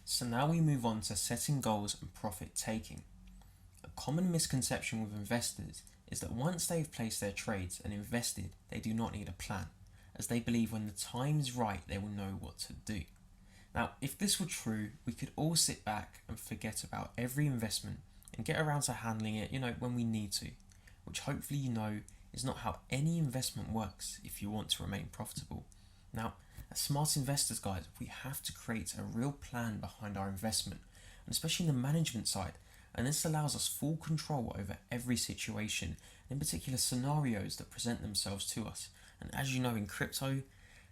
So now we move on to setting goals and profit taking. A common misconception with investors is that once they've placed their trades and invested, they do not need a plan, as they believe when the time is right they will know what to do. Now, if this were true, we could all sit back and forget about every investment and get around to handling it, when we need to, which hopefully is not how any investment works if you want to remain profitable. Now, as smart investors, guys, we have to create a real plan behind our investment, and especially in the management side, and this allows us full control over every situation, in particular scenarios that present themselves to us. And as you know, in crypto,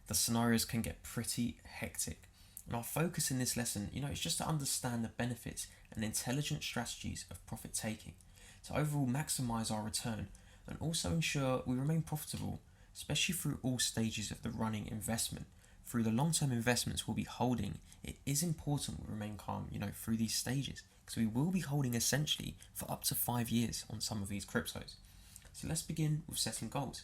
the scenarios can get pretty hectic. And our focus in this lesson, is just to understand the benefits and intelligent strategies of profit taking to overall maximize our return and also ensure we remain profitable, especially through all stages of the running investment. Through the long-term investments we'll be holding, it is important we remain calm, through these stages, because we will be holding essentially for up to 5 years on some of these cryptos. So let's begin with setting goals.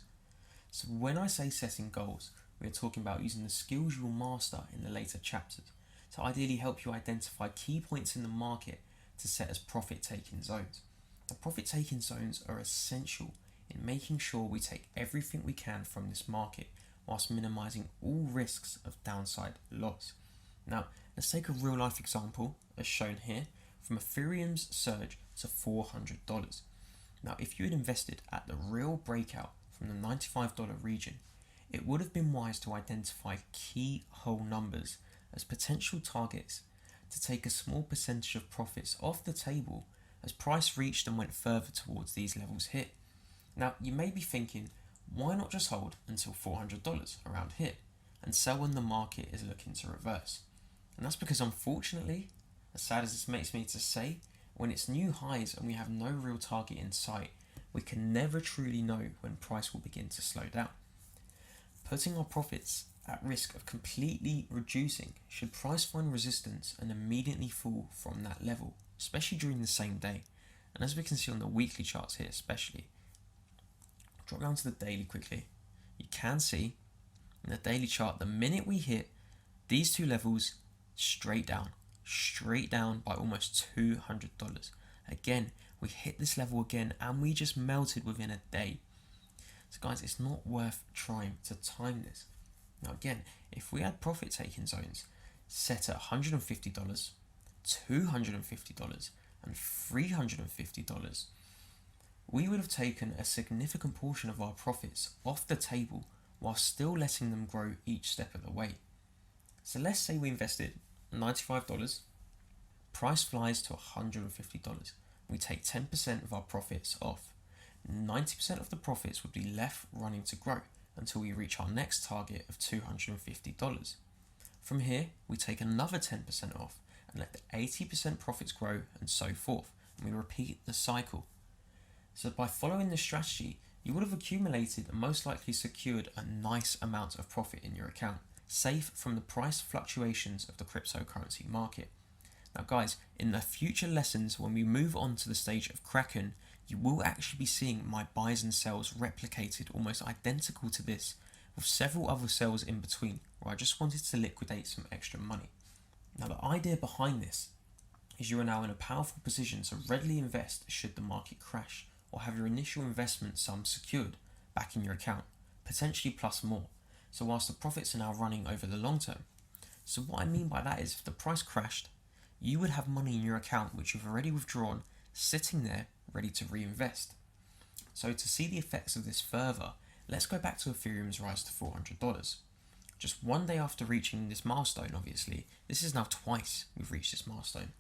So when I say setting goals, we are talking about using the skills you will master in the later chapters to ideally help you identify key points in the market to set as profit-taking zones. The profit-taking zones are essential in making sure we take everything we can from this market whilst minimizing all risks of downside loss. Now, let's take a real-life example, as shown here, from Ethereum's surge to $400. Now, if you had invested at the real breakout from the $95 region, it would have been wise to identify key whole numbers as potential targets to take a small percentage of profits off the table as price reached and went further towards these levels hit. Now, you may be thinking, why not just hold until $400 around here and sell when the market is looking to reverse? And that's because, unfortunately, as sad as this makes me to say, when it's new highs and we have no real target in sight, we can never truly know when price will begin to slow down, putting our profits at risk of completely reducing should price find resistance and immediately fall from that level, especially during the same day. And as we can see on the weekly charts here especially, drop down to the daily quickly, you can see in the daily chart the minute we hit these two levels, straight down by almost $200. Again, we hit this level again and we just melted within a day. So guys, it's not worth trying to time this. Now again, if we had profit taking zones set at $150, $250 and $350, we would have taken a significant portion of our profits off the table while still letting them grow each step of the way. So let's say we invested $95, price flies to $150. We take 10% of our profits off. 90% of the profits would be left running to grow until we reach our next target of $250. From here, we take another 10% off and let the 80% profits grow and so forth, and we repeat the cycle. So by following this strategy, you would have accumulated and most likely secured a nice amount of profit in your account, safe from the price fluctuations of the cryptocurrency market. Now guys, in the future lessons when we move on to the stage of Kraken, you will actually be seeing my buys and sells replicated almost identical to this, with several other sells in between, where I just wanted to liquidate some extra money. Now the idea behind this is you are now in a powerful position to readily invest should the market crash, or have your initial investment sum secured back in your account, potentially plus more, so whilst the profits are now running over the long term. So what I mean by that is if the price crashed, you would have money in your account which you've already withdrawn, sitting there ready to reinvest. So to see the effects of this further, let's go back to Ethereum's rise to $400. Just one day after reaching this milestone, obviously, this is now twice we've reached this milestone,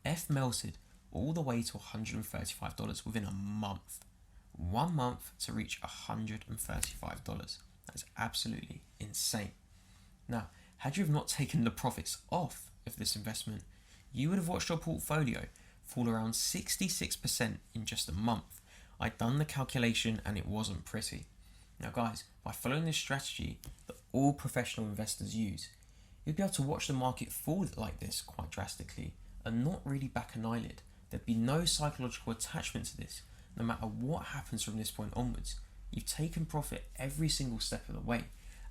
F melted all the way to $135 within a month. 1 month to reach $135. That is absolutely insane. Now, had you have not taken the profits off of this investment, you would have watched your portfolio fall around 66% in just a month. I'd done the calculation and it wasn't pretty. Now guys, by following this strategy that all professional investors use, you'd be able to watch the market fall like this quite drastically and not really back an eyelid. There'd be no psychological attachment to this. No matter what happens from this point onwards, you've taken profit every single step of the way,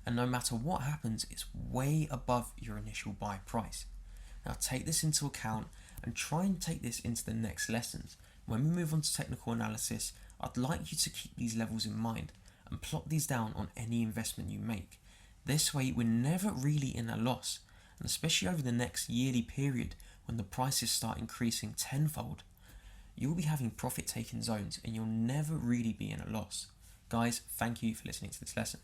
and no matter what happens, it's way above your initial buy price. Now take this into account and try and take this into the next lessons. When we move on to technical analysis, I'd like you to keep these levels in mind and plot these down on any investment you make. This way we're never really in a loss, and especially over the next yearly period when the prices start increasing tenfold, you'll be having profit taking zones and you'll never really be in a loss. Guys, thank you for listening to this lesson.